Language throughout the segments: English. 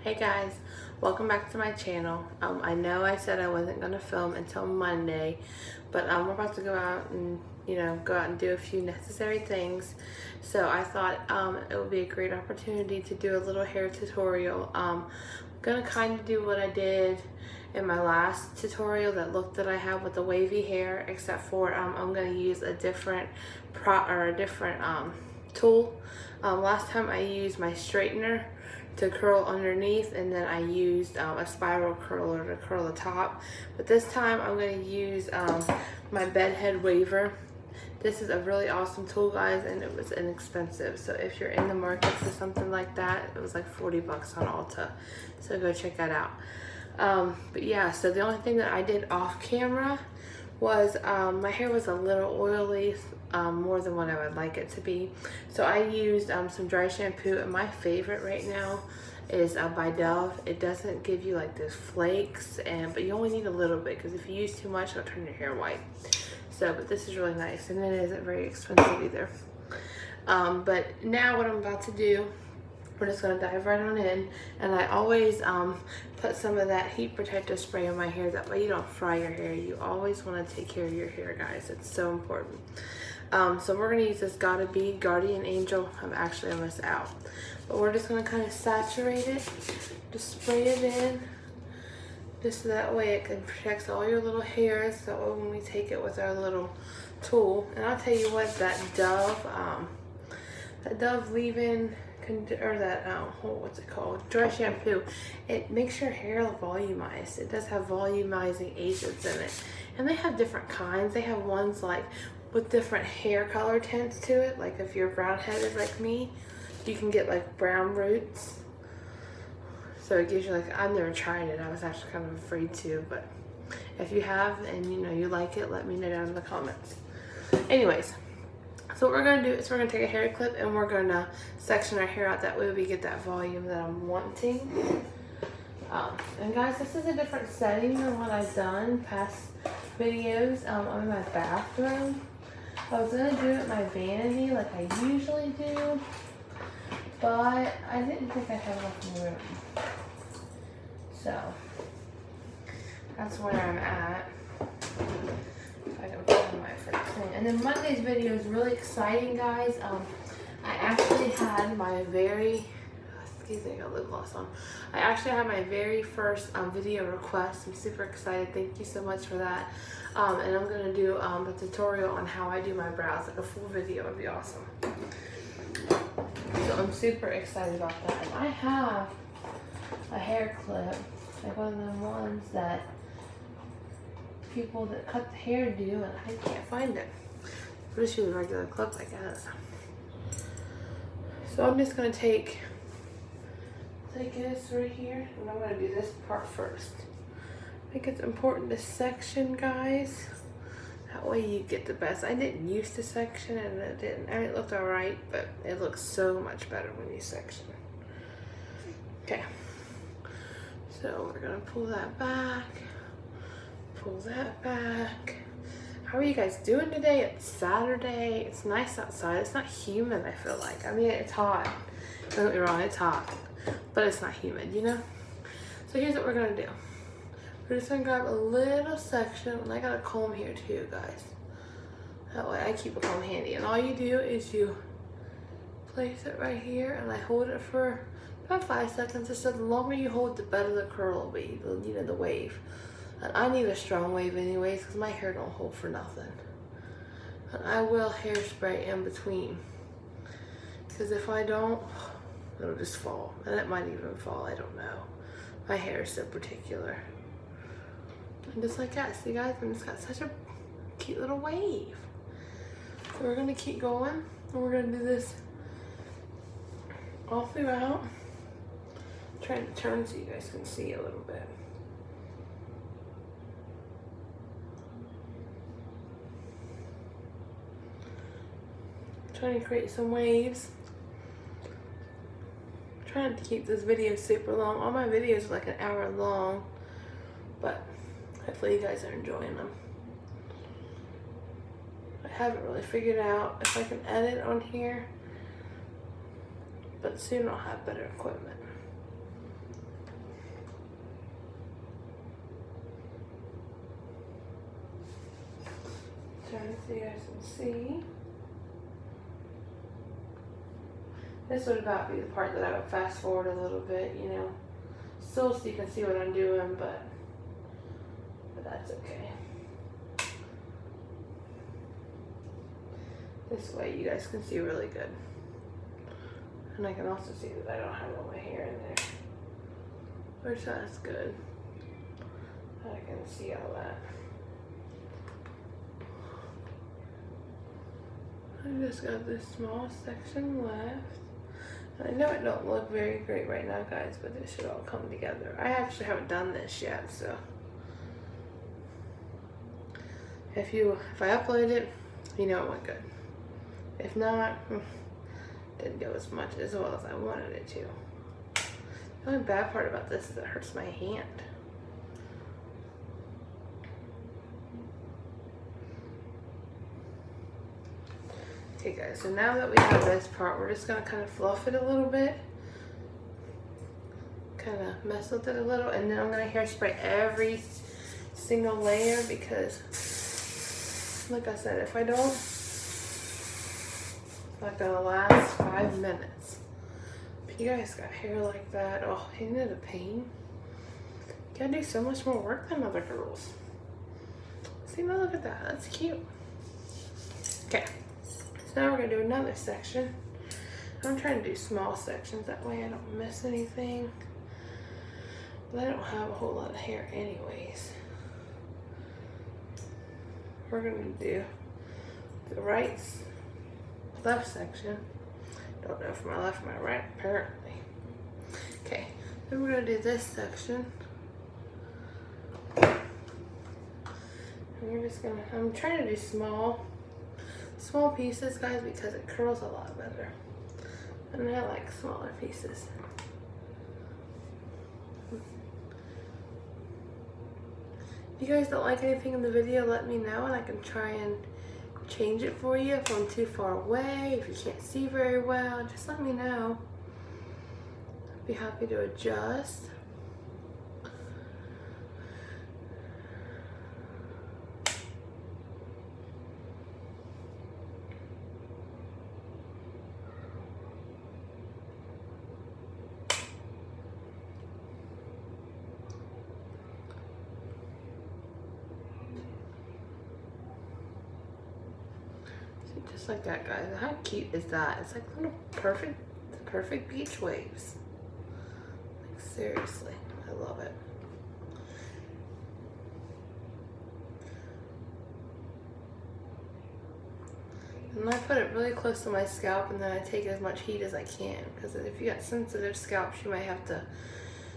Hey guys, welcome back to my channel. I know I said I wasn't going to film until Monday, but we're about to go out and do a few necessary things. So I thought it would be a great opportunity to do a little hair tutorial. I'm going to kind of do what I did in my last tutorial, that look that I have with the wavy hair, except for I'm going to use a different tool. Last time I used my straightener to curl underneath, and then I used a spiral curler to curl the top. But this time I'm going to use my bedhead waver. This is a really awesome tool, guys, and it was inexpensive. So if you're in the market for something like that, it was like 40 bucks on Ulta. So go check that out. But yeah, so the only thing that I did off camera was my hair was a little oily, more than what I would like it to be. So I used some dry shampoo, and my favorite right now is by Dove. It doesn't give you like those flakes, but you only need a little bit, because if you use too much, it'll turn your hair white. So, but this is really nice, and it isn't very expensive either. But now what I'm about to do, we're just gonna dive right on in, and I always put some of that heat protector spray in my hair. That way you don't fry your hair. You always want to take care of your hair, guys. It's so important. So we're gonna use this Gotta Be Guardian Angel. I'm actually almost out, but we're just gonna kind of saturate it, just spray it in, just so that way it can protect all your little hairs. So when we take it with our little tool, and I'll tell you what, that Dove leave-in, or that what's it called, dry shampoo, it makes your hair volumized. It does have volumizing agents in it, and they have different kinds. They have ones like with different hair color tints to it. Like if you're brown headed like me, you can get like brown roots. So it gives you like, I've never tried it. I was actually kind of afraid to, but if you have and you like it, let me know down in the comments. Anyways, so what we're going to do is we're going to take a hair clip and we're going to section our hair out. That way we get that volume that I'm wanting. And guys, this is a different setting than what I've done past videos. I'm in my bathroom. I was going to do it in my vanity like I usually do, but I didn't think I'd have enough room. So that's where I'm at. I can find my first thing. And then Monday's video is really exciting, guys. I actually had my very, excuse me, I got lip gloss on. I actually had my very first video request. I'm super excited. Thank you so much for that. And I'm gonna do a tutorial on how I do my brows, like a full video. Would be awesome. So I'm super excited about that. And I have a hair clip, like one of them ones that people that cut the hair do, and I can't find it. I'll just use a regular clip, I guess. So I'm just gonna take this right here, and I'm gonna do this part first. I think it's important to section, guys. That way you get the best. I didn't use to section, and it didn't. I mean, it looked alright, but it looks so much better when you section. Okay. So we're gonna pull that back. Pull that back. How are you guys doing today? It's Saturday. It's nice outside. It's not humid, I feel like. I mean, it's hot. Don't get me wrong, it's hot, but it's not humid, you know? So here's what we're gonna do. We're just gonna grab a little section, and I got a comb here too, guys. That way I keep a comb handy. And all you do is you place it right here, and I hold it for about 5 seconds. Just so the longer you hold, the better the curl will be, the wave. And I need a strong wave anyways, because my hair don't hold for nothing. And I will hairspray in between, because if I don't, it'll just fall. And it might even fall, I don't know. My hair is so particular. And just like that, see guys, and it's got such a cute little wave. So we're gonna keep going, and we're gonna do this all throughout. I'm trying to turn so you guys can see a little bit. Trying to create some waves. Trying to keep this video super long. All my videos are like an hour long, but hopefully you guys are enjoying them. I haven't really figured out if I can edit on here, but soon I'll have better equipment. trying so you guys can see. This would about be the part that I would fast forward a little bit, you know. Still so you can see what I'm doing, but that's okay. This way you guys can see really good. And I can also see that I don't have all my hair in there. Which that's good. I can see all that. I just got this small section left. I know it don't look very great right now, guys, but it should all come together. I actually haven't done this yet, so if I upload it, you know it went good. If not, didn't go as much as well as I wanted it to. The only bad part about this is it hurts my hand. Okay guys, so now that we have this part, we're just gonna kind of fluff it a little bit. Kind of mess with it a little, and then I'm gonna hairspray every single layer because, like I said, if I don't, it's not gonna last 5 minutes. If you guys got hair like that, oh, isn't it a pain? You gotta do so much more work than other girls. See, now look at that, that's cute. Okay. Now we're going to do another section. I'm trying to do small sections, that way I don't miss anything. But I don't have a whole lot of hair anyways. We're going to do the left section. Don't know if my left or my right, apparently. Okay, then we're going to do this section. And we're just going to, I'm trying to do small pieces, guys, because it curls a lot better, and I like smaller pieces. If you guys don't like anything in the video, let me know and I can try and change it for you. If I'm too far away, if you can't see very well, just let me know. I'd be happy to adjust. Just like that, guys. How cute is that? It's like little perfect beach waves. Like seriously, I love it. And I put it really close to my scalp, and then I take as much heat as I can, because if you got sensitive scalps, you might have to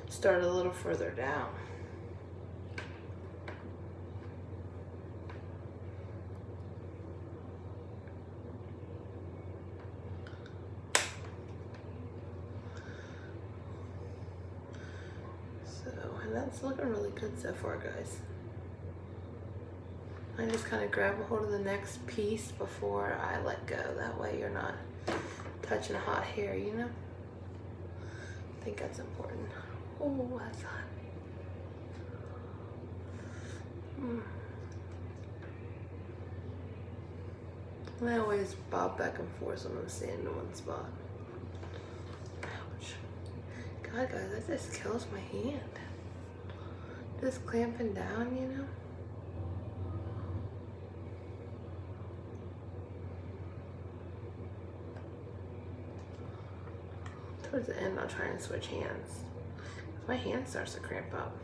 start a little further down. And that's looking really good so far, guys. I just kind of grab a hold of the next piece before I let go. That way you're not touching hot hair, you know? I think that's important. Oh, that's hot. I always bob back and forth when I'm staying in one spot. Ouch. God, guys, that just kills my hand. Just clamping down, you know? Towards the end, I'll try and switch hands. My hand starts to cramp up.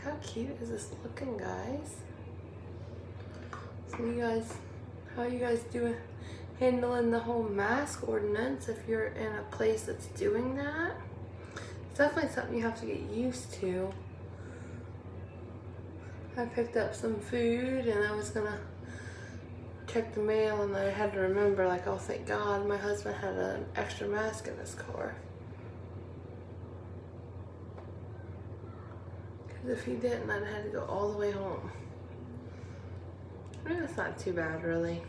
How cute is this looking, guys? So you guys, how you guys doing handling the whole mask ordinance if you're in a place that's doing that? It's definitely something you have to get used to. I picked up some food and I was gonna check the mail, and I had to remember, like, oh, thank God my husband had an extra mask in his car. If he didn't, I'd have to go all the way home. I mean, it's not too bad, really.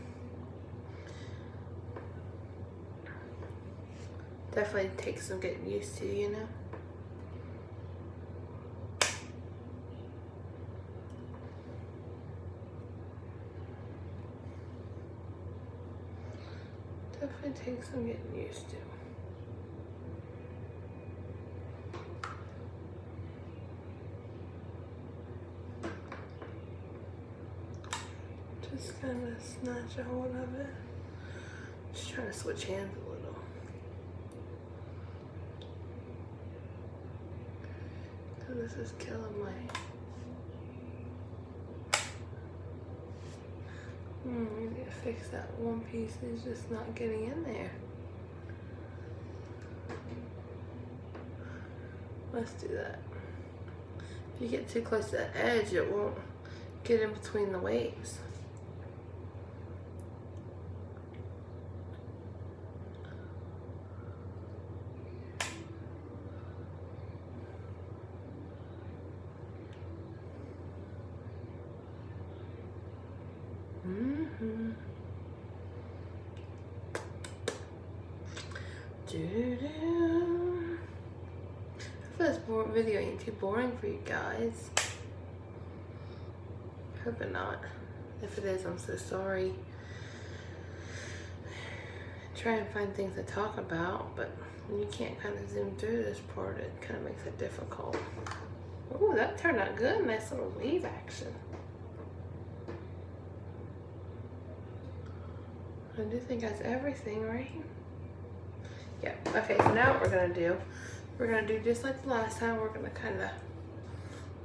Definitely takes some getting used to, you know. Definitely takes some getting used to. Just kind of snatch a hold of it. Just trying to switch hands a little. So this is killing my... We need to fix that one piece. It's just not getting in there. Let's do that. If you get too close to the edge, it won't get in between the waves. I feel this video ain't too boring for you guys. Hoping not. If it is, I'm so sorry. Try and find things to talk about, but when you can't kind of zoom through this part, it kind of makes it difficult. Oh, that turned out good. Nice little wave action. I do think that's everything, right? Yeah. Okay, so now what we're gonna do just like the last time. We're gonna kind of,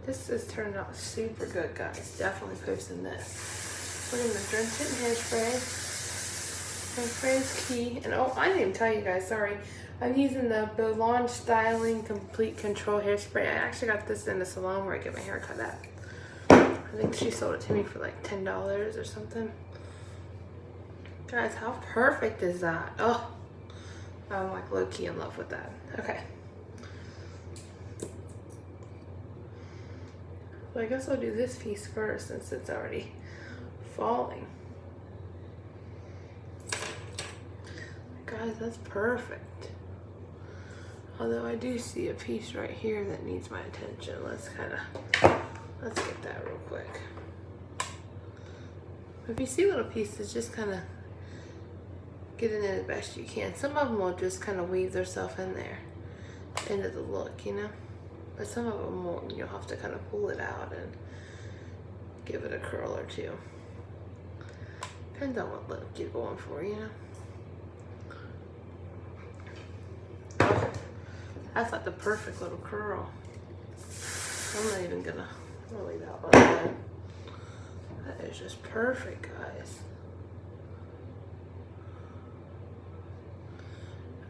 this is turned out super good, guys. Definitely posting this. We're gonna drench it in hairspray. Hairspray is key. And oh, I didn't even tell you guys, sorry. I'm using the Biolage Styling Complete Control Hairspray. I actually got this in the salon where I get my hair cut at. I think she sold it to me for like $10 or something. Guys, how perfect is that? Oh, I'm like low-key in love with that. Okay. So I guess I'll do this piece first since it's already falling. Guys, that's perfect. Although I do see a piece right here that needs my attention. Let's get that real quick. If you see little pieces, just kind of get in it as best you can. Some of them will just kind of weave themselves in there into the look, you know. But some of them won't, and you'll have to kind of pull it out and give it a curl or two. Depends on what look you're going for, you know. Oh, that's like the perfect little curl. I'm not even gonna leave that one alone. That is just perfect, guys.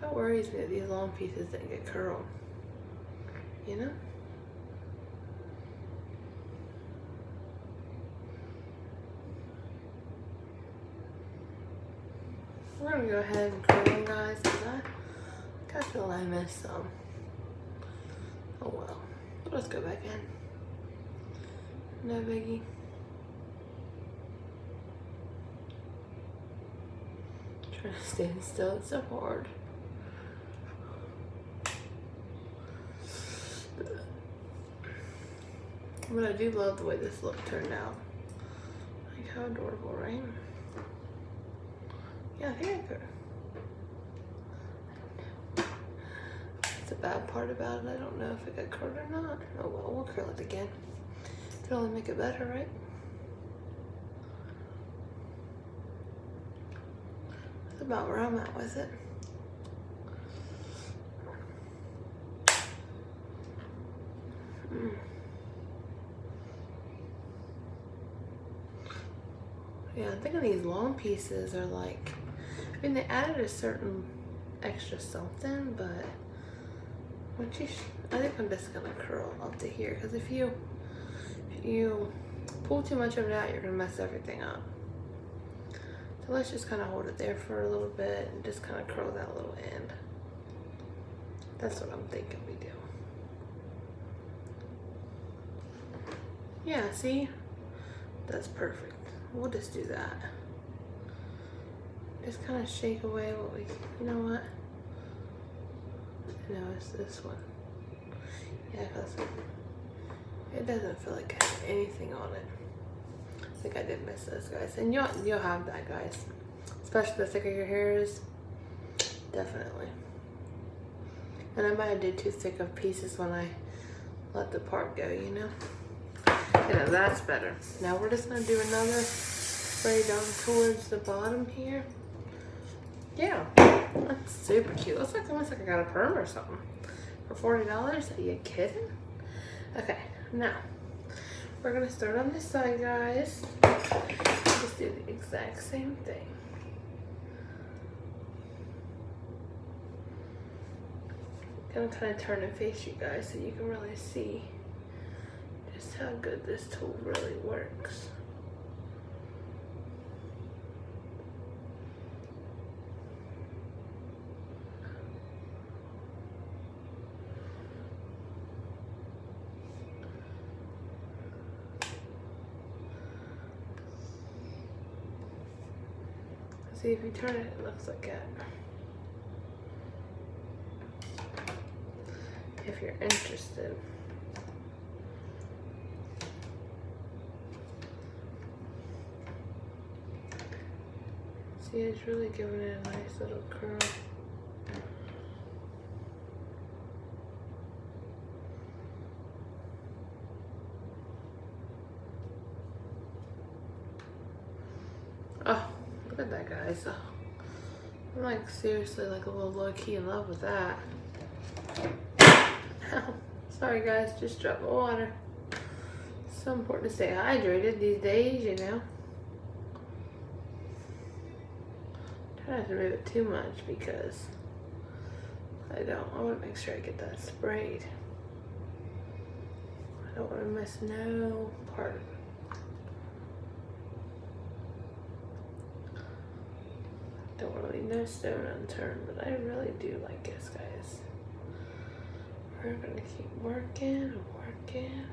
That worries me that these long pieces didn't get curled. You know? We're gonna go ahead and curl them, guys, because I feel I missed some. Oh well. Let's go back in. No biggie. Trying to stand still, it's so hard. But I do love the way this look turned out. Like, how adorable, right? Yeah, I think I could. That's the bad part about it. I don't know if it got curled or not. Oh well, we'll curl it again. It'll only make it better, right? That's about where I'm at with it. Yeah, I'm thinking these long pieces are like, I mean, they added a certain extra something, but once you, I think I'm just gonna curl up to here, because if you pull too much of it out, you're gonna mess everything up. So let's just kind of hold it there for a little bit and just kind of curl that little end. That's what I'm thinking we do. Yeah, see? That's perfect. We'll just do that. Just kind of shake away what we, you know what? No, it's this one. Yeah, because it doesn't feel like it has anything on it. I think I did miss this, guys. And you'll have that, guys. Especially the thicker your hair is. Definitely. And I might have did too thick of pieces when I let the part go, you know? Yeah, that's better. Now we're just gonna do another spray down towards the bottom here. Yeah, that's super cute. Looks like almost like I got a perm or something. For $40? Are you kidding? Okay, now we're gonna start on this side, guys. Just do the exact same thing. I'm gonna kind of turn and face you guys so you can really see just how good this tool really works. See, if you turn it, it looks like that. If you're interested. See, it's really giving it a nice little curl. Oh, look at that, guys. I'm like seriously like a little low-key in love with that. Sorry guys, just dropped my water. It's so important to stay hydrated these days, you know. Try not to move it too much because I want to make sure I get that sprayed. I don't want to miss no part. Don't want to leave no stone unturned, but I really do like this, guys. We're gonna keep working and working.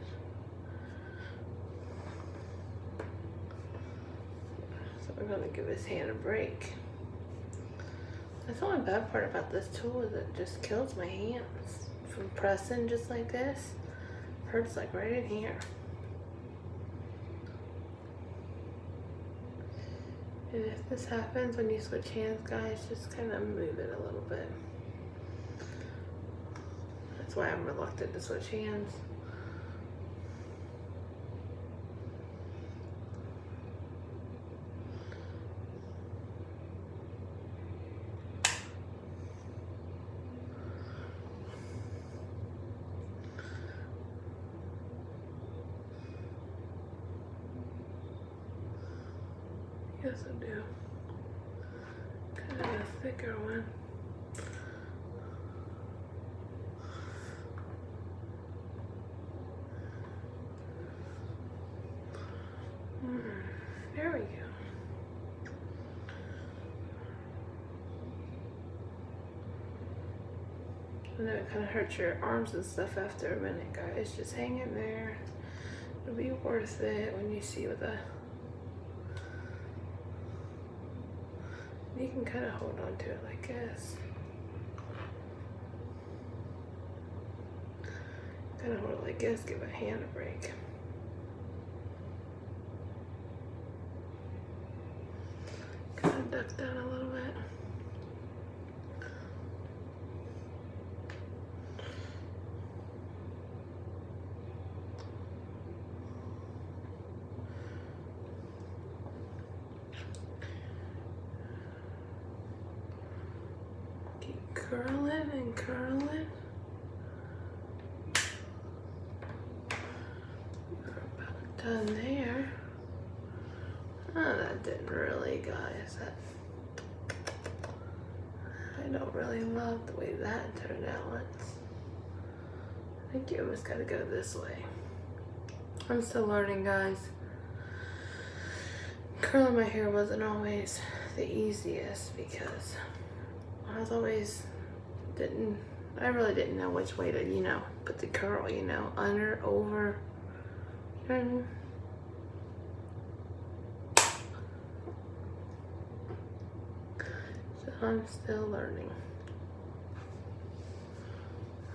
So we're gonna give his hand a break. That's the only bad part about this tool is it just kills my hands from pressing just like this. Hurts like right in here. And if this happens when you switch hands, guys, just kind of move it a little bit. That's why I'm reluctant to switch hands. Yes, I do. Kind of a thicker one. There we go. I know it kind of hurts your arms and stuff after a minute, guys. Just hang in there. It'll be worth it when you see with a... You can kind of hold on to it like this. Kind of hold it like this, give a hand a break. Kind of duck down a little bit. Keep curling and curling. We're about done there. Oh, that didn't really, guys. I don't really love the way that turned out. I think you almost gotta go this way. I'm still learning, guys. Curling my hair wasn't always the easiest because I really didn't know which way to, you know, put the curl, you know, under, over, you know what I mean? So I'm still learning.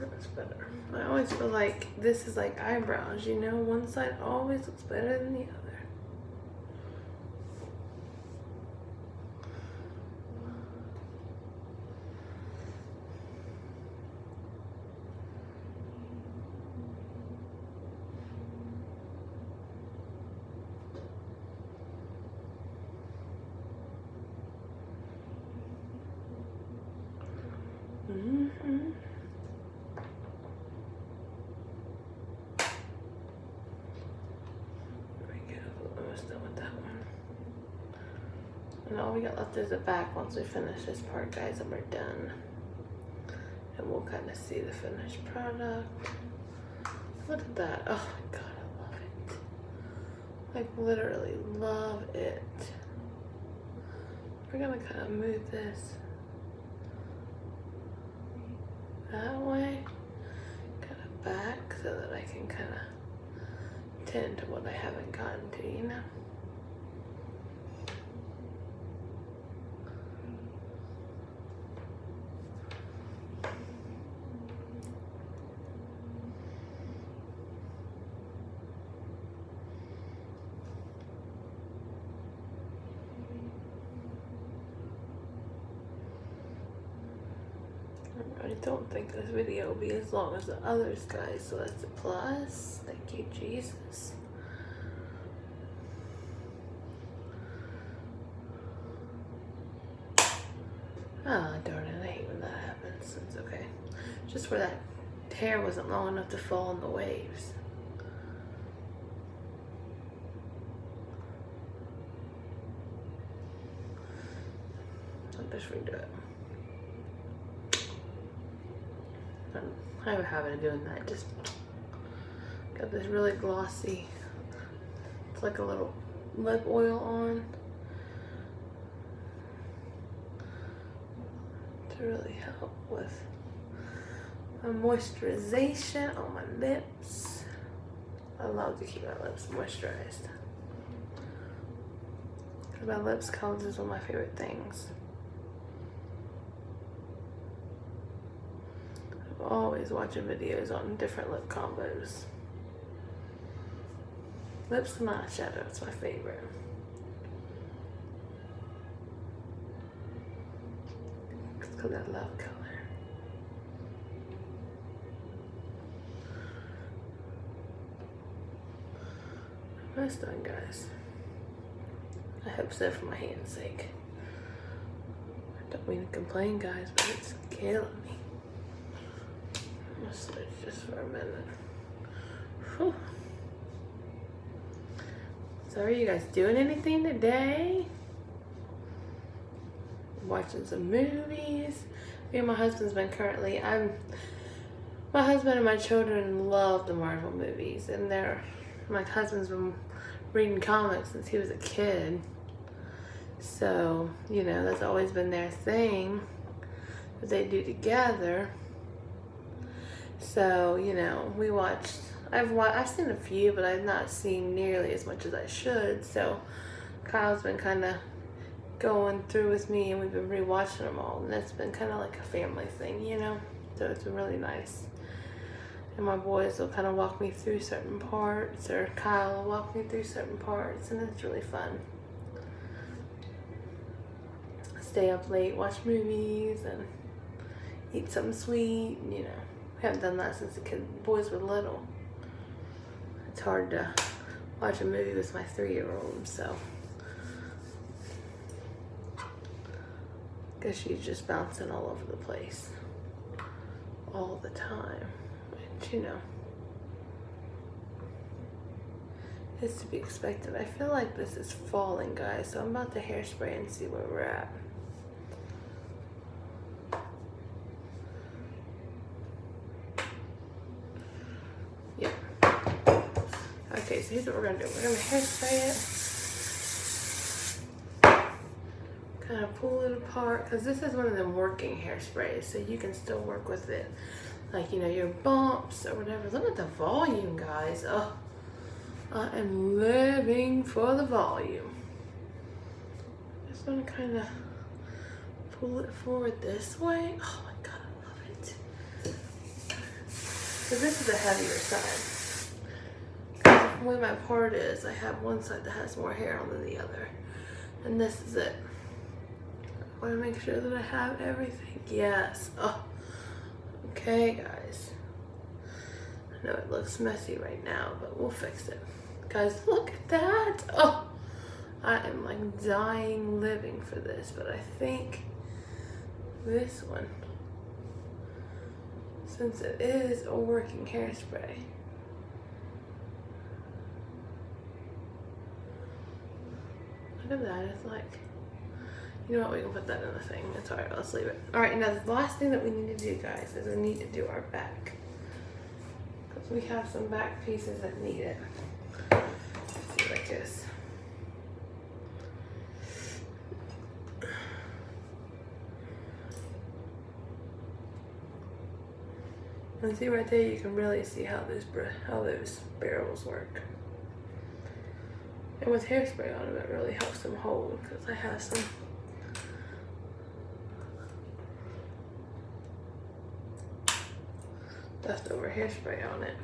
That's better. I always feel like this is like eyebrows, you know? One side always looks better than the other. Mm-hmm. Almost done with that one. And all we got left is the back once we finish this part, guys, and we're done. And we'll kind of see the finished product. Look at that. Oh my god, I love it. Like, literally love it. We're gonna kind of move this that way, kind of back, so that I can kind of tend to what I haven't gotten to, you know? I don't think this video will be as long as the others, guys, so that's a plus. Thank you, Jesus. Ah, darn it, I hate when that happens. It's okay. Just where that hair wasn't long enough to fall in the waves. I'll just redo it. I have a habit of doing that. Just got this really glossy, it's like a little lip oil on to really help with my moisturization on my lips. I love to keep my lips moisturized. My lips colors is one of my favorite things. Always watching videos on different lip combos. Lips and eyeshadow, it's my favorite. It's because I love color. Almost done, guys. I hope so for my hand's sake. I don't mean to complain, guys, but it's killing me. Let's switch just for a minute. Whew. So are you guys doing anything today? Watching some movies? Me and my husband's been currently, my husband and my children love the Marvel movies, and my husband's been reading comics since he was a kid. So, you know, that's always been their thing that they do together. So, you know, we watched, I've seen a few, but I've not seen nearly as much as I should. So Kyle's been kind of going through with me, and we've been rewatching them all, and it's been kind of like a family thing, you know? So it's been really nice. And my boys will kind of walk me through certain parts, or Kyle will walk me through certain parts, and it's really fun. Stay up late, watch movies, and eat something sweet, you know. We haven't done that since the boys were little. It's hard to watch a movie with my 3-year-old, so. Guess she's just bouncing all over the place. All the time. Which, you know, is to be expected. I feel like this is falling, guys, so I'm about to hairspray and see where we're at. Okay, so here's what we're gonna do. We're gonna hairspray it. Kind of pull it apart, because this is one of them working hairsprays, so you can still work with it. Like, you know, your bumps or whatever. Look at the volume, guys. Oh, I am living for the volume. Just gonna kind of pull it forward this way. Oh my God, I love it. So this is the heavier side. The way my part is, I have one side that has more hair on than the other. And this is it. I want to make sure that I have everything. Yes. Oh. Okay, guys. I know it looks messy right now, but we'll fix it. Guys, look at that. Oh, I am like dying living for this, but I think this one, since it is a working hairspray, look at that. It's like, you know what, we can put that in the thing. It's alright, let's leave it. Alright, now the last thing that we need to do, guys, is we need to do our back. Because we have some back pieces that need it. Let's see, like this. And see right there, you can really see how those barrels work. And with hairspray on them, it really helps them hold, because I have some leftover hairspray on it.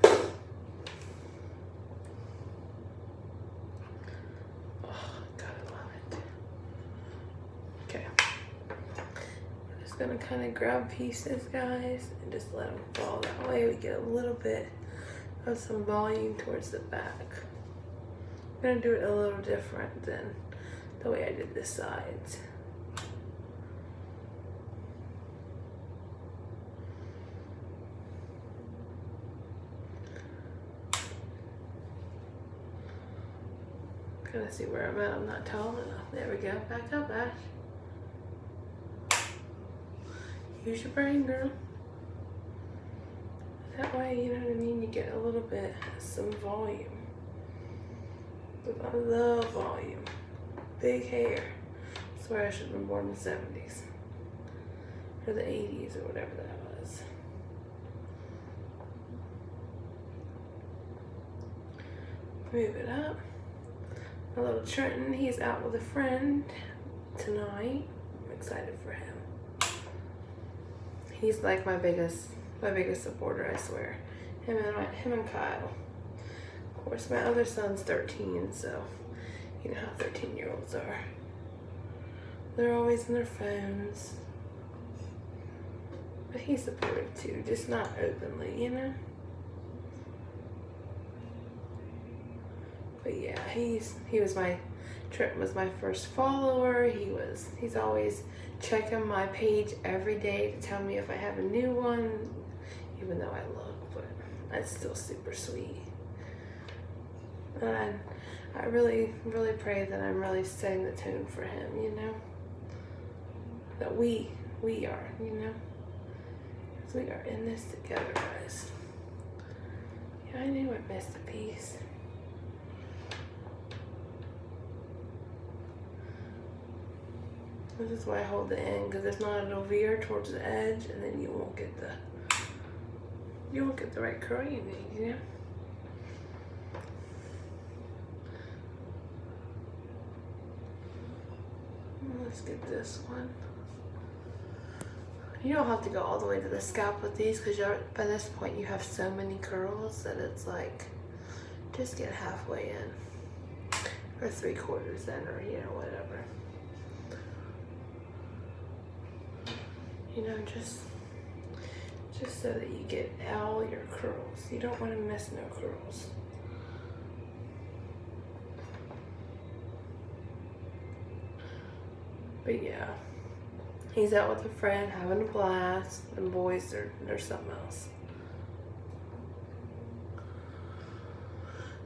Oh, gotta love it. Okay. I'm just gonna kind of grab pieces, guys, and just let them fall. That way we get a little bit of some volume towards the back. I'm gonna do it a little different than the way I did the sides. Gotta see where I'm at. I'm not tall enough. There we go. Back up, Ash. Use your brain, girl. That way, you know what I mean? You get a little bit, some volume. But I love volume. Big hair. I swear I should have been born in the 70s. Or the 80s or whatever that was. Move it up. My little Trenton, he's out with a friend tonight. I'm excited for him. He's like my biggest supporter, I swear. Him and Kyle. Of course, my other son's 13, so you know how 13-year-olds are. They're always on their phones. But he's supportive too, just not openly, you know? But yeah, Trent was my first follower. He's always checking my page every day to tell me if I have a new one, even though I look, but that's still super sweet. And I really, really pray that I'm really setting the tone for him, you know? That we are, you know? Because we are in this together, guys. Yeah, I knew I missed a piece. This is why I hold the end, because it's not, it'll veer towards the edge, and then you won't get the right curl you need, you know? Let's get this one. You don't have to go all the way to the scalp with these, because by this point you have so many curls that it's like, just get halfway in, or 3/4 in, or you know, whatever. You know, just so that you get all your curls. You don't want to miss no curls. But yeah, he's out with a friend having a blast. And boys, they're something else.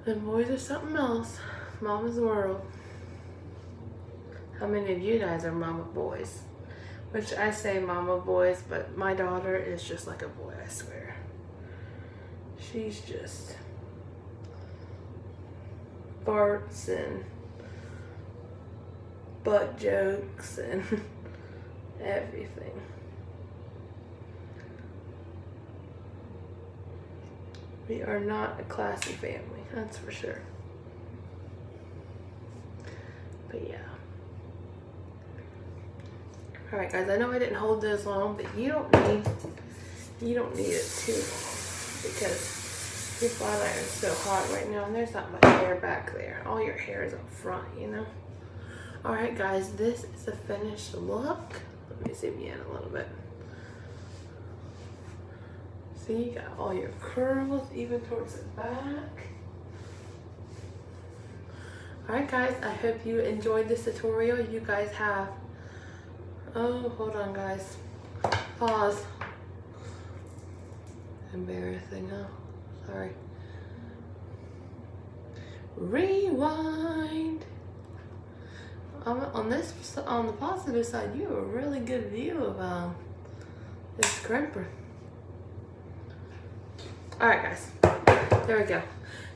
The boys are something else. Mama's world. How many of you guys are mama boys? Which I say mama boys, but my daughter is just like a boy, I swear. She's just farts and butt jokes and everything. We are not a classy family, that's for sure. But yeah. Alright guys, I know I didn't hold those long, but you don't need it too long. because your flat iron is so hot right now and there's not much hair back there. All your hair is up front, you know. Alright guys, this is the finished look. Let me zoom you in a little bit. See, you got all your curls even towards the back. Alright guys, I hope you enjoyed this tutorial. You guys have, oh, hold on guys. Pause. Embarrassing, huh? Sorry. Rewind. On the positive side, you have a really good view of this crimper. Alright guys, there we go.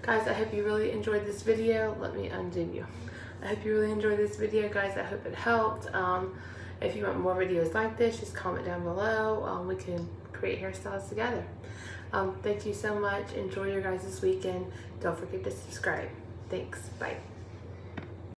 Guys, I hope you really enjoyed this video. Let me undo you. I hope you really enjoyed this video, guys. I hope it helped. If you want more videos like this, just comment down below. We can create hairstyles together. Thank you so much. Enjoy your guys' weekend. Don't forget to subscribe. Thanks. Bye.